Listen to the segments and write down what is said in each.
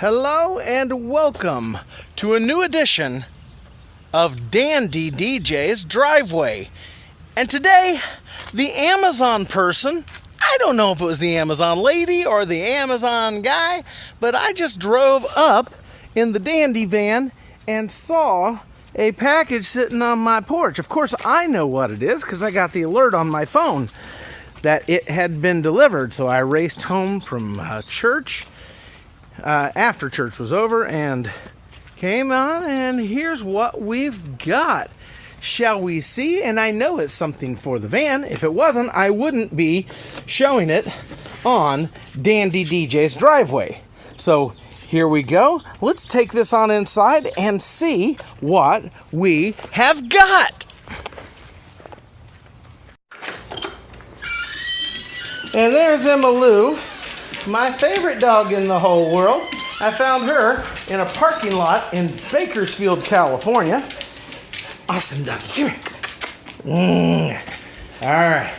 Hello and welcome to a new edition of Dandy DJ's Driveway. And today, the Amazon person, I don't know if it was the Amazon lady or the Amazon guy, but I just drove up in the Dandy van and saw a package sitting on my porch. Of course, I know what it is because I got the alert on my phone that it had been delivered. So I raced home from church after church was over and came on, and here's what we've got. Shall we see? And I know it's something for the van. If it wasn't, I wouldn't be showing it on Dandy DJ's Driveway. So here we go. Let's take this on inside and see what we have got. And there's Emma Lou, my favorite dog in the whole world. I found her in a parking lot in Bakersfield, California. Awesome doggy, come here. All right,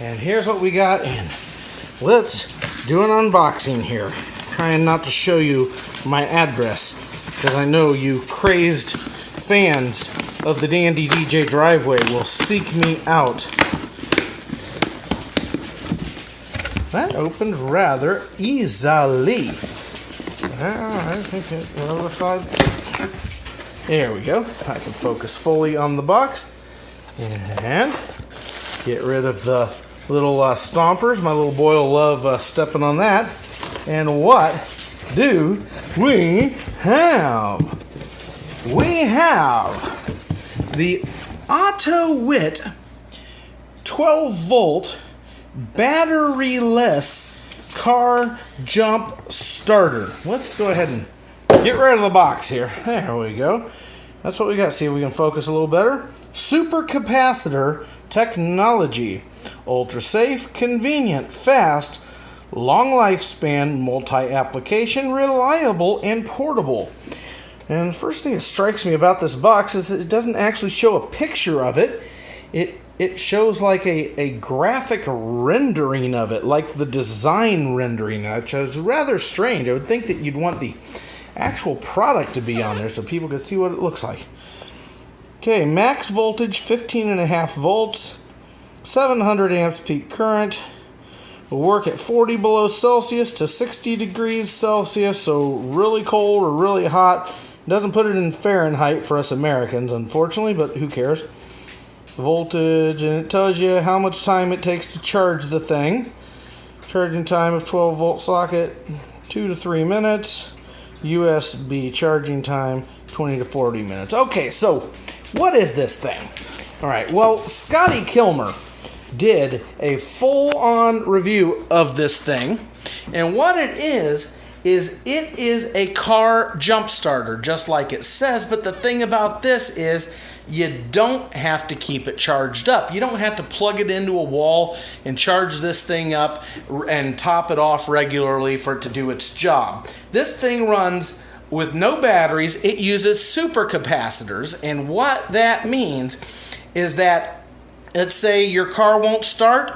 and here's what we got in. Let's do an unboxing here. Trying not to show you my address, because I know you crazed fans of the Dandy DJ Driveway will seek me out. That opened rather easily. I think the other side. There we go. I can focus fully on the box and get rid of the little stompers. My little boy will love stepping on that. And what do we have? We have the Autowit 12-volt batteryless car jump starter. Let's go ahead and get rid of the box here. There we go. That's what we got. See if we can focus a little better. Supercapacitor technology. Ultra safe, convenient, fast, long lifespan, multi-application, reliable, and portable. And the first thing that strikes me about this box is that it doesn't actually show a picture of it. It shows like a graphic rendering of it, like the design rendering, which is rather strange. I would think that you'd want the actual product to be on there so people could see what it looks like. Okay, max voltage 15.5 volts, 700 amps peak current. Will work at 40 below Celsius to 60 degrees Celsius, so really cold or really hot. Doesn't put it in Fahrenheit for us Americans, unfortunately, but who cares? Voltage, and it tells you how much time it takes to charge the thing. Charging time of 12 volt socket, 2 to 3 minutes. USB charging time, 20 to 40 minutes. Okay, so what is this thing? All right, well, Scotty Kilmer did a full-on review of this thing, and what it is it is a car jump starter, just like it says, but the thing about this is you don't have to keep it charged up. You don't have to plug it into a wall and charge this thing up and top it off regularly for it to do its job. This thing runs with no batteries. It uses supercapacitors, and what that means is that, let's say your car won't start,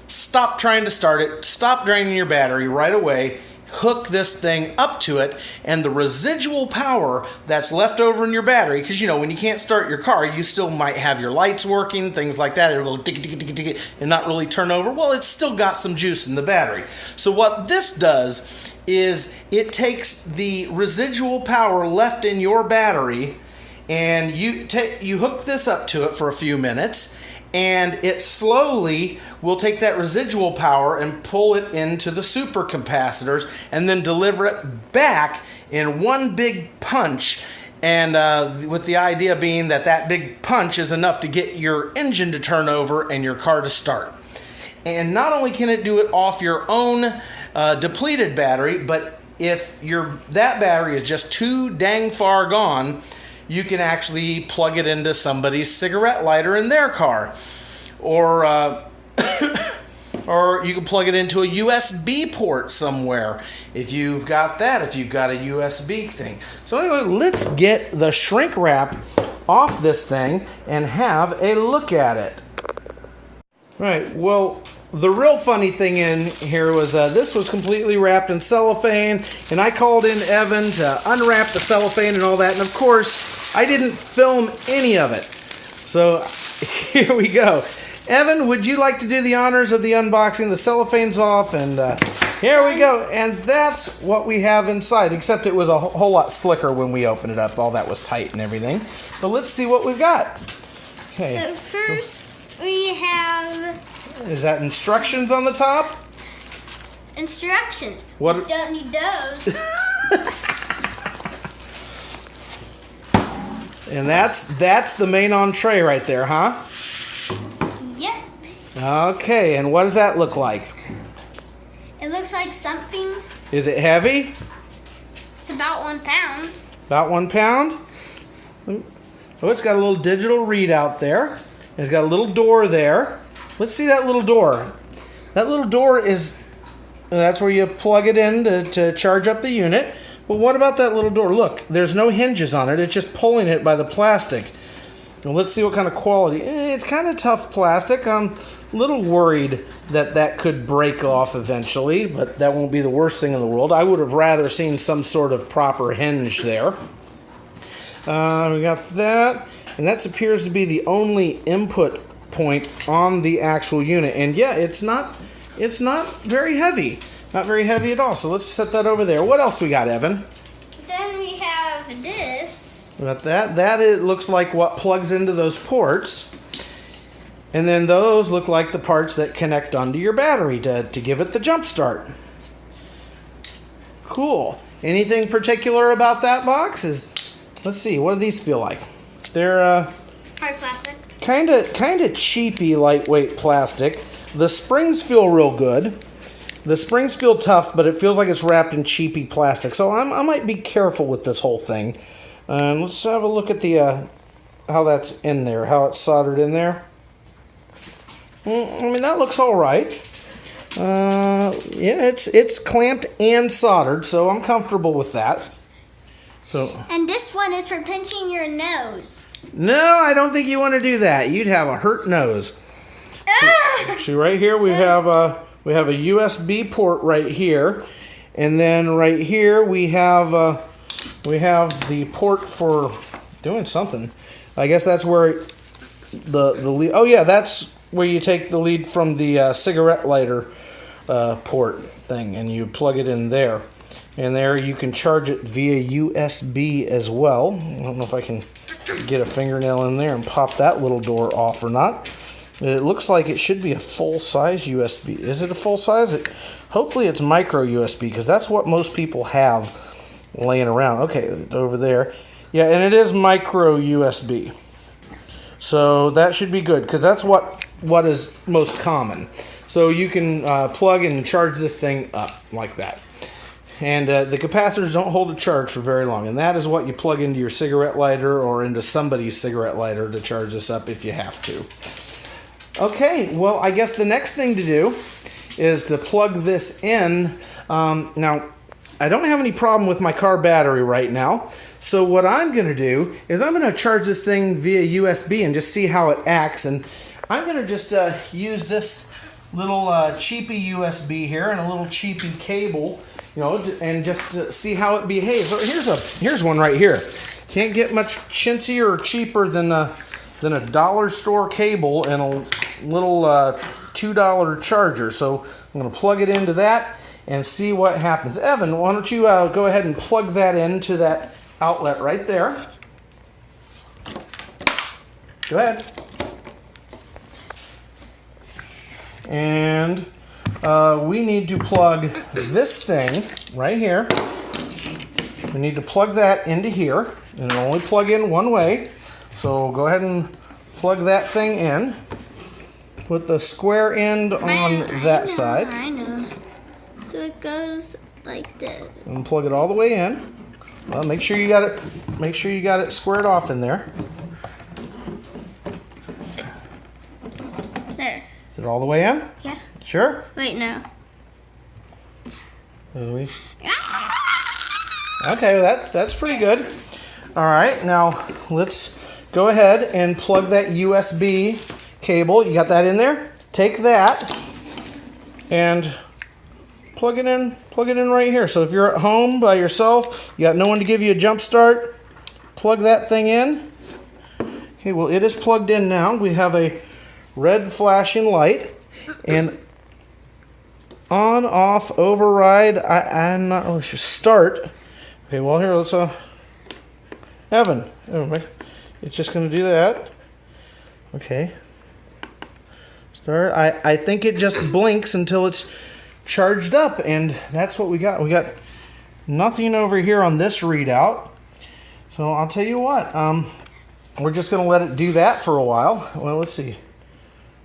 stop trying to start it, stop draining your battery right away, hook this thing up to it, and the residual power that's left over in your battery, because you know when you can't start your car, you still might have your lights working, things like that, it'll go tick tick tick tick and not really turn over. Well, it's still got some juice in the battery. So what this does is it takes the residual power left in your battery, and you hook this up to it for a few minutes, and it slowly will take that residual power and pull it into the supercapacitors and then deliver it back in one big punch. And with the idea being that that big punch is enough to get your engine to turn over and your car to start. And not only can it do it off your own depleted battery, but if that battery is just too dang far gone, you can actually plug it into somebody's cigarette lighter in their car. Or or you can plug it into a USB port somewhere if you've got that, if you've got a USB thing. So anyway, let's get the shrink wrap off this thing and have a look at it. Right, well, the real funny thing in here was this was completely wrapped in cellophane, and I called in Evan to unwrap the cellophane and all that, and of course I didn't film any of it. So here we go. Evan, would you like to do the honors of the unboxing? The cellophane's off, and here we go. And that's what we have inside, except it was a whole lot slicker when we opened it up. All that was tight and everything. But let's see what we've got. Okay. So first we have... Is that instructions on the top? Instructions. What? You don't need those. And that's the main entree right there, huh? Yep. Okay, and what does that look like? It looks like something. Is it heavy? It's about 1 pound. About 1 pound? Oh, it's got a little digital readout there. It's got a little door there. Let's see that little door. That little door is, that's where you plug it in to charge up the unit. But what about that little door? Look, there's no hinges on it. It's just pulling it by the plastic. Well, let's see what kind of quality. It's kind of tough plastic. I'm a little worried that could break off eventually, but that won't be the worst thing in the world. I would have rather seen some sort of proper hinge there. We got that, and that appears to be the only input point on the actual unit. And yeah, it's not very heavy. Not very heavy at all. So let's set that over there. What else we got, Evan? Then we have this. We got that. That it looks like what plugs into those ports. And then those look like the parts that connect onto your battery to give it the jump start. Cool. Anything particular about that box? Let's see, what do these feel like? They're Hard plastic. kind of cheapy, lightweight plastic. The springs feel real good. The springs feel tough, but it feels like it's wrapped in cheapy plastic. So I might be careful with this whole thing. Let's have a look at the how that's in there, how it's soldered in there. I mean, that looks all right. Yeah, it's clamped and soldered, so I'm comfortable with that. So. And this one is for pinching your nose. No, I don't think you want to do that. You'd have a hurt nose. See right here we have a USB port right here, and then right here we have the port for doing something. I guess that's where the lead. Oh yeah, that's where you take the lead from the cigarette lighter port thing, and you plug it in there. And there you can charge it via USB as well. I don't know if I can get a fingernail in there and pop that little door off or not. It looks like it should be a full-size USB. Is it a full-size? Hopefully it's micro USB, because that's what most people have laying around. Okay, over there. Yeah, and it is micro USB. So that should be good, because that's what is most common. So you can plug and charge this thing up like that. And the capacitors don't hold a charge for very long, and that is what you plug into your cigarette lighter or into somebody's cigarette lighter to charge this up if you have to. Okay, well, I guess the next thing to do is to plug this in. Now, I don't have any problem with my car battery right now, so what I'm going to do is I'm going to charge this thing via USB and just see how it acts, and I'm going to just use this little cheapy USB here and a little cheapy cable, you know, and just see how it behaves. So here's one right here. Can't get much chintzier or cheaper than a dollar store cable and a little $2 charger. So I'm going to plug it into that and see what happens. Evan, why don't you go ahead and plug that into that outlet right there. Go ahead. And we need to plug this thing right here. We need to plug that into here, and it'll only plug in one way. So go ahead and plug that thing in. Put the square end on that side. I know. So it goes like this. And plug it all the way in. Well, make sure you got it. Make sure you got it squared off in there. There. Is it all the way in? Yeah. Sure. Wait, no. Okay, well, that's pretty good. All right, now let's go ahead and plug that USB cable. You got that in there? Take that and plug it in right here. So if you're at home by yourself, you got no one to give you a jump start, plug that thing in. Okay, well, it is plugged in now. We have a red flashing light and on, off, override. I'm not really sure. Start. Okay, well, here, let's Evan, it's just going to do that. Okay. Start. I think it just blinks until it's charged up, and that's what we got. We got nothing over here on this readout. So I'll tell you what, we're just going to let it do that for a while. Well, let's see.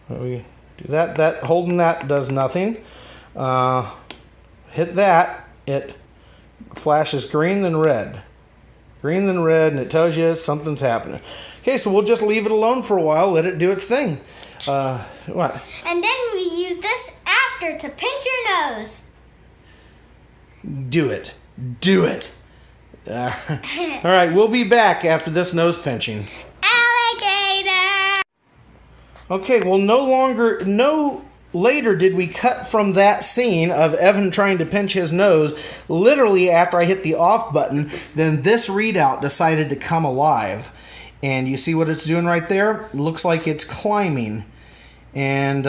We do that. Holding that does nothing. Hit that, it flashes green then red. Green then red, and it tells you something's happening. Okay, so we'll just leave it alone for a while, let it do its thing. What? And then we use this after to pinch your nose. Do it. Do it. All right, we'll be back after this nose pinching. Alligator! Okay, well, no later did we cut from that scene of Evan trying to pinch his nose. Literally after I hit the off button, then this readout decided to come alive. And you see what it's doing right there? It looks like it's climbing. And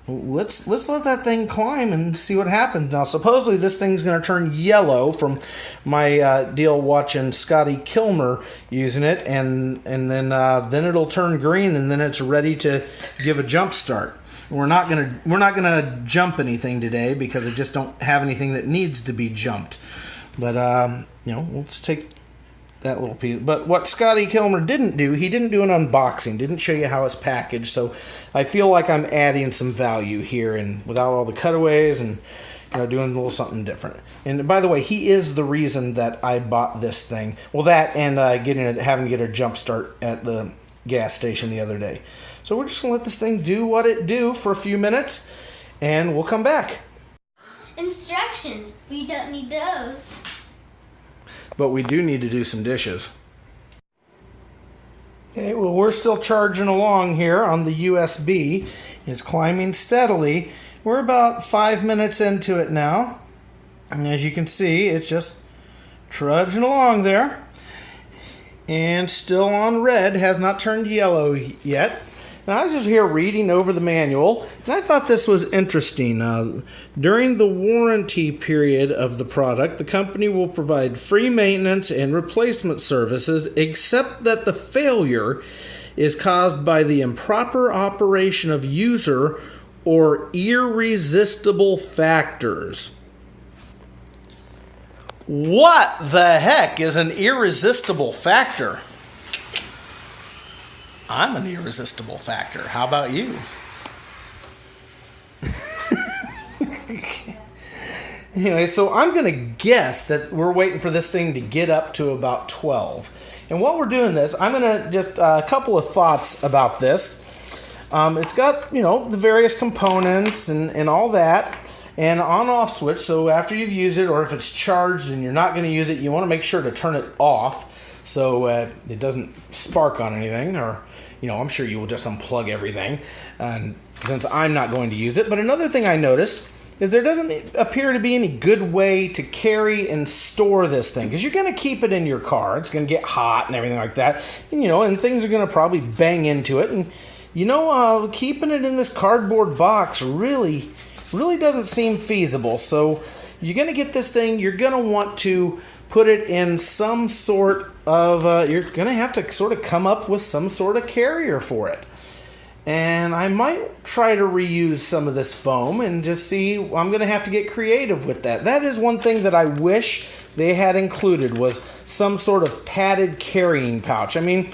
let's let that thing climb and see what happens. Now, supposedly this thing's going to turn yellow from my deal watching Scotty Kilmer using it, and then it'll turn green, and then it's ready to give a jump start. We're not gonna jump anything today because I just don't have anything that needs to be jumped. But let's take that little piece. But what Scotty Kilmer didn't do, he didn't do an unboxing, didn't show you how it's packaged. So I feel like I'm adding some value here, and without all the cutaways and doing a little something different. And by the way, he is the reason that I bought this thing. Well, that and having to get a jump start at the gas station the other day. So we're just going to let this thing do what it do for a few minutes, and we'll come back. Instructions. We don't need those. But we do need to do some dishes. Okay, well, we're still charging along here on the USB. It's climbing steadily. We're about 5 minutes into it now. And as you can see, it's just trudging along there. And still on red, has not turned yellow yet. And I was just here reading over the manual, and I thought this was interesting. During the warranty period of the product, the company will provide free maintenance and replacement services, except that the failure is caused by the improper operation of user or irresistible factors. What the heck is an irresistible factor? I'm an irresistible factor. How about you? Anyway, so I'm going to guess that we're waiting for this thing to get up to about 12. And while we're doing this, I'm going to just a couple of thoughts about this. It's got, the various components and all that. And on-off switch, so after you've used it, or if it's charged and you're not going to use it, you want to make sure to turn it off so it doesn't spark on anything, or I'm sure you will just unplug everything, and since I'm not going to use it. But another thing I noticed is there doesn't appear to be any good way to carry and store this thing, because you're going to keep it in your car. It's going to get hot and everything like that, and things are going to probably bang into it. And keeping it in this cardboard box really doesn't seem feasible. So you're going to get this thing, you're going to want to put it in some sort of, you're going to have to sort of come up with some sort of carrier for it. And I might try to reuse some of this foam and just see, I'm going to have to get creative with that. That is one thing that I wish they had included, was some sort of padded carrying pouch. I mean,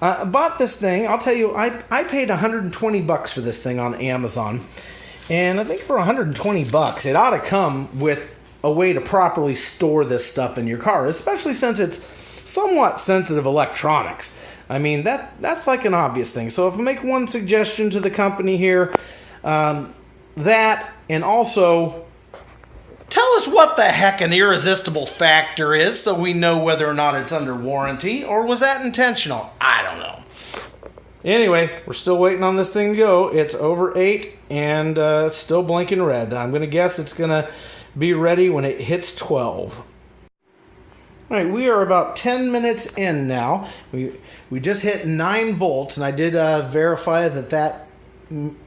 I bought this thing, I'll tell you, I paid $120 for this thing on Amazon. And I think for $120, it ought to come with a way to properly store this stuff in your car, especially since it's somewhat sensitive electronics. I mean, that's like an obvious thing. So if I make one suggestion to the company here, that, and also tell us what the heck an irresistible factor is so we know whether or not it's under warranty, or was that intentional? I don't know. Anyway, we're still waiting on this thing to go. It's over 8 and it's still blinking red. I'm going to guess it's going to be ready when it hits 12. All right, we are about 10 minutes in now. We just hit 9 volts, and I did verify that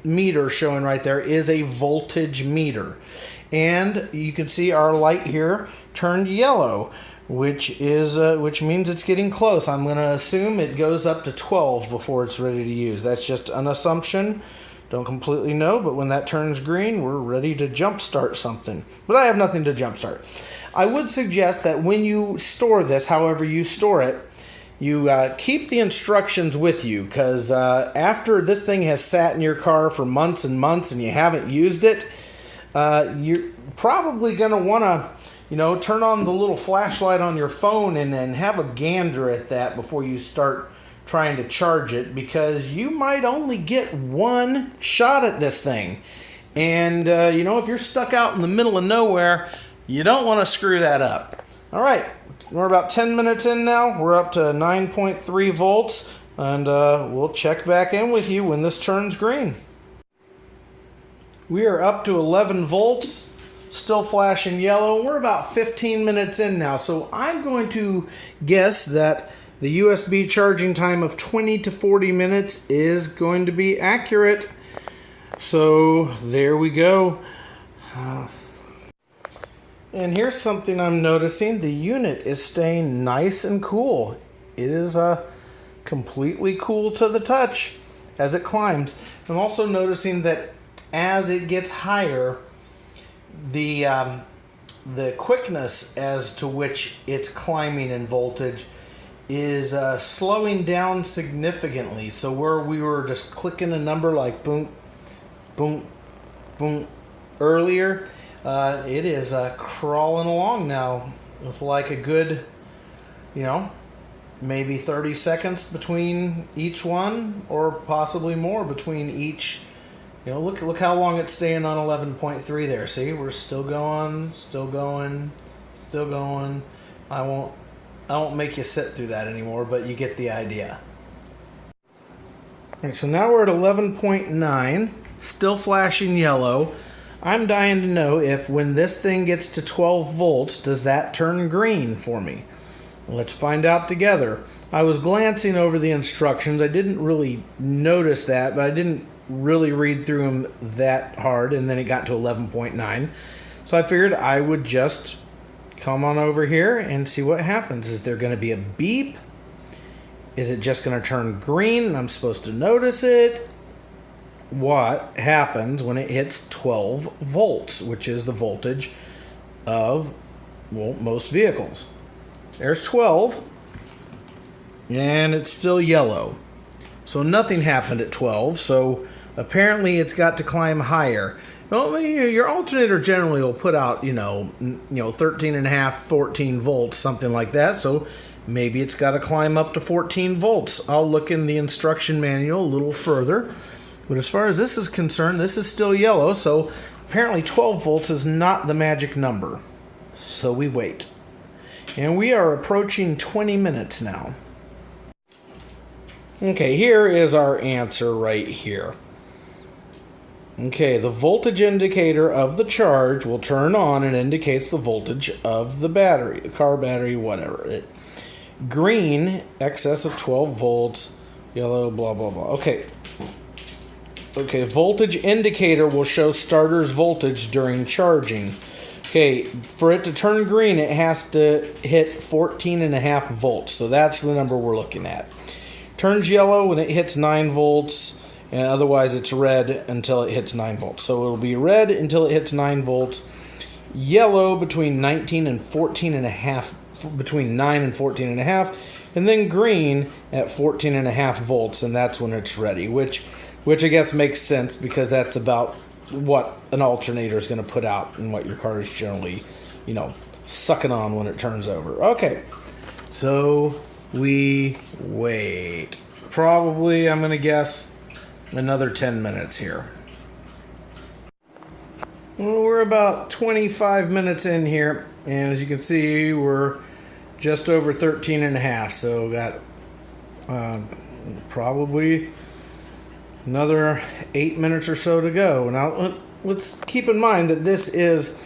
meter showing right there is a voltage meter. And you can see our light here turned yellow, which means it's getting close. I'm going to assume it goes up to 12 before it's ready to use. That's just an assumption. Don't completely know, but when that turns green, we're ready to jumpstart something. But I have nothing to jumpstart. I would suggest that when you store this, however you store it, you keep the instructions with you, because after this thing has sat in your car for months and months and you haven't used it, you're probably going to want to turn on the little flashlight on your phone and then have a gander at that before you start trying to charge it, because you might only get one shot at this thing. And, if you're stuck out in the middle of nowhere, you don't want to screw that up. All right, we're about 10 minutes in now. We're up to 9.3 volts, and we'll check back in with you when this turns green. We are up to 11 volts, still flashing yellow, and we're about 15 minutes in now. So I'm going to guess that the USB charging time of 20 to 40 minutes is going to be accurate. So there we go. And here's something I'm noticing. The unit is staying nice and cool. It is completely cool to the touch as it climbs. I'm also noticing that as it gets higher, the quickness as to which it's climbing in voltage is slowing down significantly. So where we were just clicking a number like boom, boom, boom earlier, it is crawling along now with like a good, maybe 30 seconds between each one, or possibly more between each. Look how long it's staying on 11.3 there. See, we're still going, still going, still going. I won't make you sit through that anymore, but you get the idea. All right, so now we're at 11.9, still flashing yellow. I'm dying to know if when this thing gets to 12 volts, does that turn green for me? Let's find out together. I was glancing over the instructions. I didn't really notice that, but I didn't really read through them that hard, and then it got to 11.9. So I figured I would just come on over here and see what happens. Is there going to be a beep? Is it just going to turn green and I'm supposed to notice it? What happens when it hits 12 volts, which is the voltage of, most vehicles? There's 12, and it's still yellow. So nothing happened at 12, so apparently it's got to climb higher. Well, your alternator generally will put out, 13 and a half, 14 volts, something like that. So maybe it's got to climb up to 14 volts. I'll look in the instruction manual a little further. But as far as this is concerned, this is still yellow, so apparently 12 volts is not the magic number. So we wait. And we are approaching 20 minutes now. Okay, here is our answer right here. Okay, the voltage indicator of the charge will turn on and indicates the voltage of the battery, the car battery, whatever. Green, excess of 12 volts, yellow, blah, blah, blah. Okay, voltage indicator will show starter's voltage during charging. Okay, for it to turn green, it has to hit 14.5 volts. So that's the number we're looking at. Turns yellow when it hits 9 volts, and otherwise it's red until it hits 9 volts. So it'll be red until it hits 9 volts, yellow between 19 and 14.5, between 9 and 14.5, and then green at 14.5 volts, and that's when it's ready, which I guess makes sense because that's about what an alternator is going to put out and what your car is generally, sucking on when it turns over. Okay, so we wait. Probably, I'm going to guess, another 10 minutes here. Well, we're about 25 minutes in here, and as you can see, we're just over 13 and a half, so got probably Another 8 minutes or so to go. Now, let's keep in mind that this is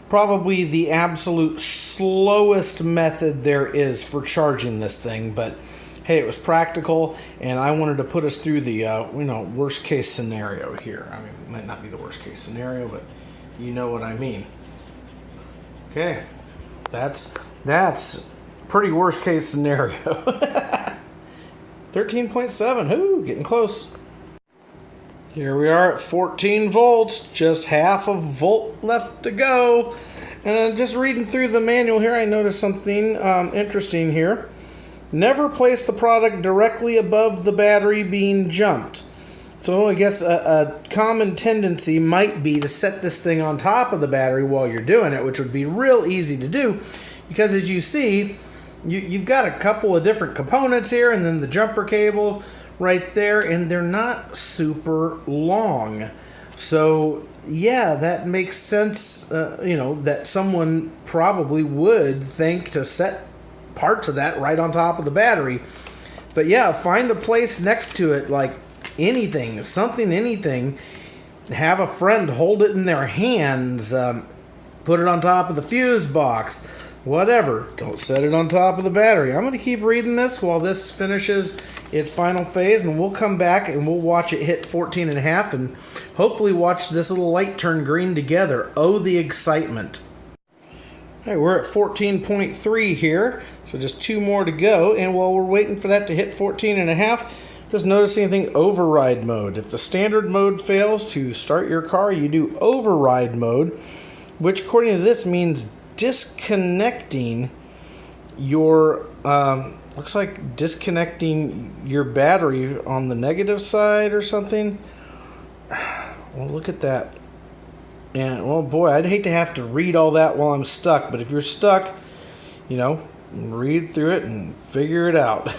probably the absolute slowest method there is for charging this thing, but hey, it was practical, and I wanted to put us through the worst case scenario here. I mean, it might not be the worst case scenario, but you know what I mean. Okay, that's pretty worst case scenario. 13.7, ooh, getting close. Here we are at 14 volts, just half a volt left to go. And just reading through the manual here, I noticed something interesting here. Never place the product directly above the battery being jumped. So I guess a common tendency might be to set this thing on top of the battery while you're doing it, which would be real easy to do, because as you see, you've got a couple of different components here, and then the jumper cable right there, and they're not super long. So yeah, that makes sense, that someone probably would think to set parts of that right on top of the battery. But yeah, find a place next to it, like anything, have a friend hold it in their hands, put it on top of the fuse box, whatever. Don't set it on top of the battery. I'm going to keep reading this while this finishes its final phase, and we'll come back and we'll watch it hit 14.5 and hopefully watch this little light turn green together. Oh, the excitement. All right, we're at 14.3 here, so just 2 more to go, and while we're waiting for that to hit 14.5, just notice anything override mode. If the standard mode fails to start your car, you do override mode, which according to this means disconnecting your looks like disconnecting your battery on the negative side or something. Well, look at that. And well, boy, I'd hate to have to read all that while I'm stuck, but if you're stuck, read through it and figure it out.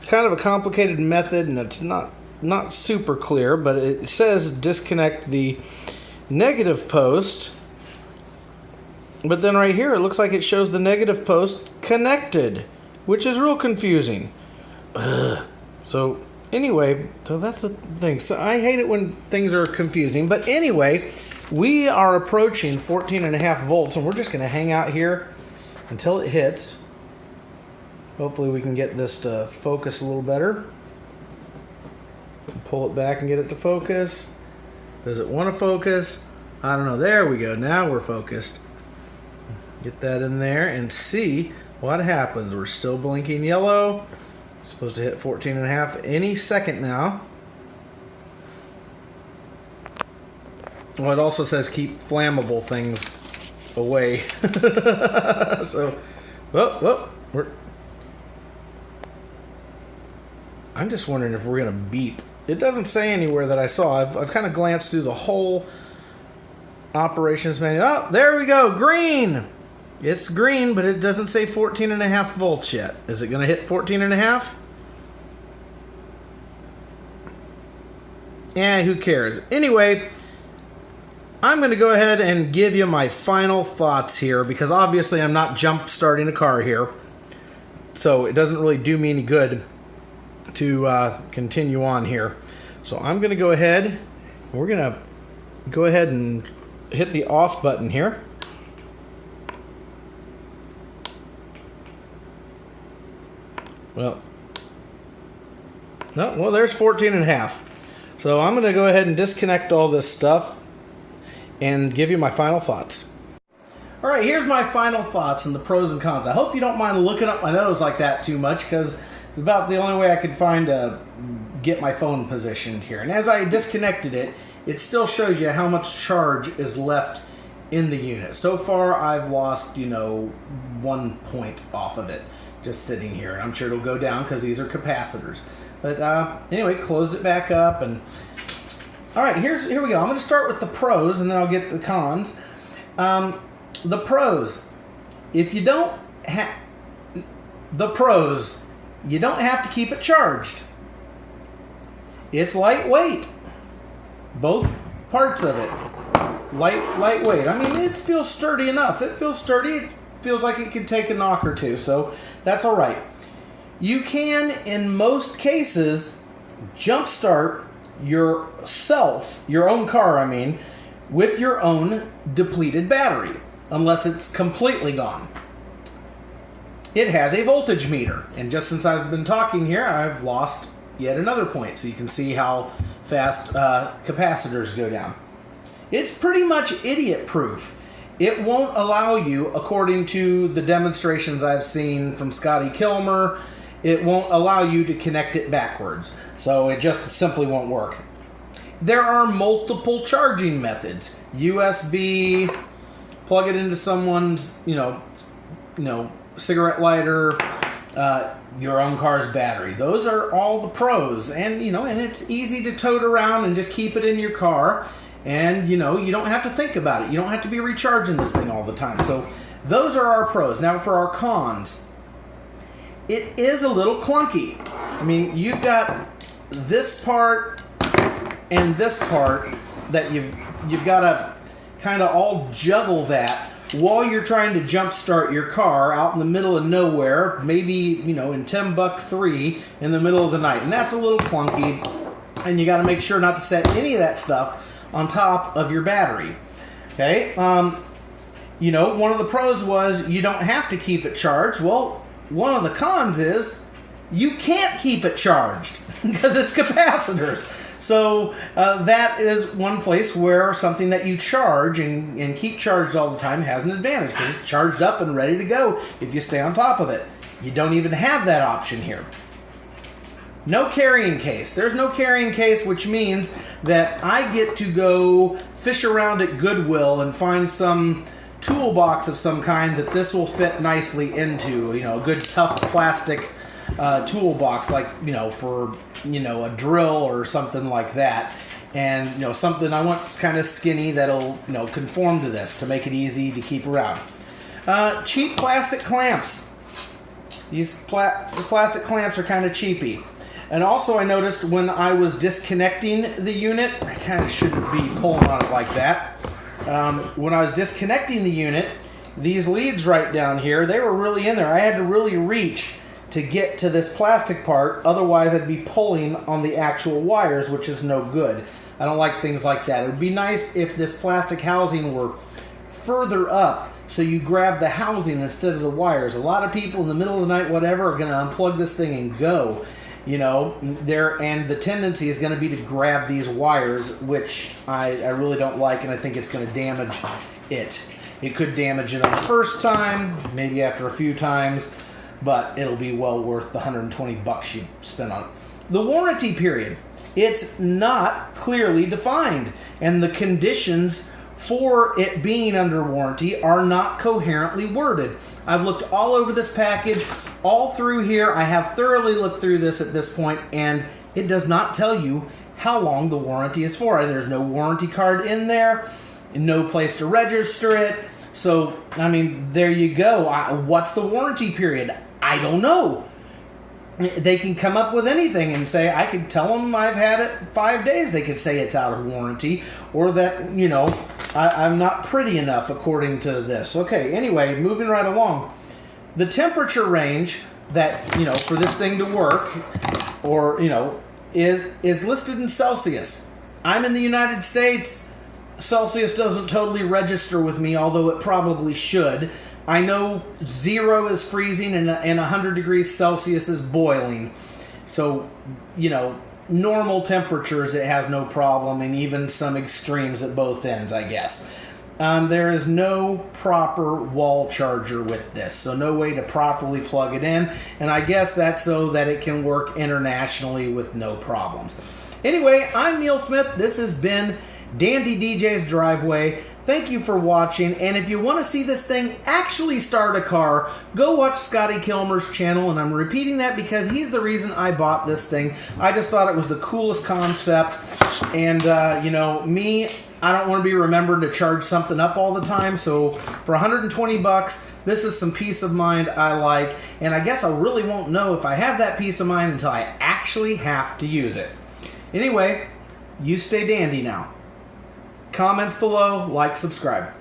Kind of a complicated method, and it's not super clear, but it says disconnect the negative post. But then right here, it looks like it shows the negative post connected, which is real confusing. So anyway, so that's the thing. So I hate it when things are confusing. But anyway, we are approaching 14.5 volts, and we're just going to hang out here until it hits. Hopefully we can get this to focus a little better. Pull it back and get it to focus. Does it want to focus? I don't know. There we go. Now we're focused. Get that in there and see what happens. We're still blinking yellow. Supposed to hit 14.5 any second now. Well, it also says keep flammable things away. So, I'm just wondering if we're going to beep. It doesn't say anywhere that I saw. I've kind of glanced through the whole operations manual. Oh, there we go. Green. It's green, but it doesn't say 14.5 volts yet. Is it going to hit 14.5? Yeah, who cares? Anyway, I'm going to go ahead and give you my final thoughts here, because obviously I'm not jump starting a car here. So it doesn't really do me any good to continue on here. So I'm going to go ahead. We're going to go ahead and hit the off button here. Well, no, well, there's 14.5. So I'm going to go ahead and disconnect all this stuff and give you my final thoughts. All right, here's my final thoughts and the pros and cons. I hope you don't mind looking up my nose like that too much, because it's about the only way I could find to get my phone positioned here. And as I disconnected it, it still shows you how much charge is left in the unit. So far, I've lost, 1 point off of it just sitting here. And I'm sure it'll go down because these are capacitors. But anyway, closed it back up. And all right, here we go. I'm going to start with the pros, and then I'll get the cons. The pros. If you don't have... The pros. You don't have to keep it charged. It's lightweight. Both parts of it. Lightweight. I mean, it feels sturdy enough. It feels sturdy. It feels like it could take a knock or two, so that's all right. You can, in most cases, jumpstart yourself, your own car, I mean, with your own depleted battery, unless it's completely gone. It has a voltage meter, and just since I've been talking here, I've lost yet another point, so you can see how fast capacitors go down. It's pretty much idiot-proof. It won't allow you, according to the demonstrations I've seen from Scotty Kilmer, it won't allow you to connect it backwards. So it just simply won't work. There are multiple charging methods. USB, plug it into someone's, cigarette lighter, your own car's battery. Those are all the pros. And, and it's easy to tote around and just keep it in your car. And, you don't have to think about it. You don't have to be recharging this thing all the time. So those are our pros. Now for our cons, it is a little clunky. I mean, you've got this part and this part that you've got to kind of all juggle that while you're trying to jumpstart your car out in the middle of nowhere, maybe, in Timbuk 3 in the middle of the night. And that's a little clunky, and you got to make sure not to set any of that stuff on top of your battery. Okay? One of the pros was you don't have to keep it charged. Well, one of the cons is you can't keep it charged because it's capacitors. So that is one place where something that you charge and keep charged all the time has an advantage because it's charged up and ready to go if you stay on top of it. You don't even have that option here. No carrying case. There's no carrying case, which means that I get to go fish around at Goodwill and find some toolbox of some kind that this will fit nicely into. A good tough plastic toolbox, like for a drill or something like that, and something I want kind of skinny that'll conform to this to make it easy to keep around. Cheap plastic clamps. These plastic clamps are kind of cheapy. And also I noticed when I was disconnecting the unit, I kind of shouldn't be pulling on it like that. When I was disconnecting the unit, these leads right down here, they were really in there. I had to really reach to get to this plastic part, otherwise I'd be pulling on the actual wires, which is no good. I don't like things like that. It would be nice if this plastic housing were further up so you grab the housing instead of the wires. A lot of people in the middle of the night, whatever, are going to unplug this thing and go. And the tendency is going to be to grab these wires, which I really don't like, and I think it's going to damage it. It could damage it on the first time, maybe after a few times, but it'll be well worth the $120 you spent on it. The warranty period, it's not clearly defined, and the conditions for it being under warranty are not coherently worded. I've looked all over this package, all through here. I have thoroughly looked through this at this point, and it does not tell you how long the warranty is for. There's no warranty card in there, no place to register it. So, there you go. What's the warranty period? I don't know. They can come up with anything and say, I could tell them I've had it 5 days. They could say it's out of warranty, or that, I'm not pretty enough according to this. Okay, anyway, moving right along. The temperature range that, for this thing to work, or, is listed in Celsius. I'm in the United States. Celsius doesn't totally register with me, although it probably should. I know 0 is freezing and 100 degrees Celsius is boiling. So, normal temperatures, it has no problem, and even some extremes at both ends, I guess. There is no proper wall charger with this, so no way to properly plug it in, and I guess that's so that it can work internationally with no problems. Anyway, I'm Neil Smith. This has been Dandy DJ's Driveway. Thank you for watching, and if you want to see this thing actually start a car, go watch Scotty Kilmer's channel, and I'm repeating that because he's the reason I bought this thing. I just thought it was the coolest concept, and me, I don't want to be remembering to charge something up all the time, so for $120, this is some peace of mind I like, and I guess I really won't know if I have that peace of mind until I actually have to use it. Anyway, you stay dandy now. Comments below, like, subscribe.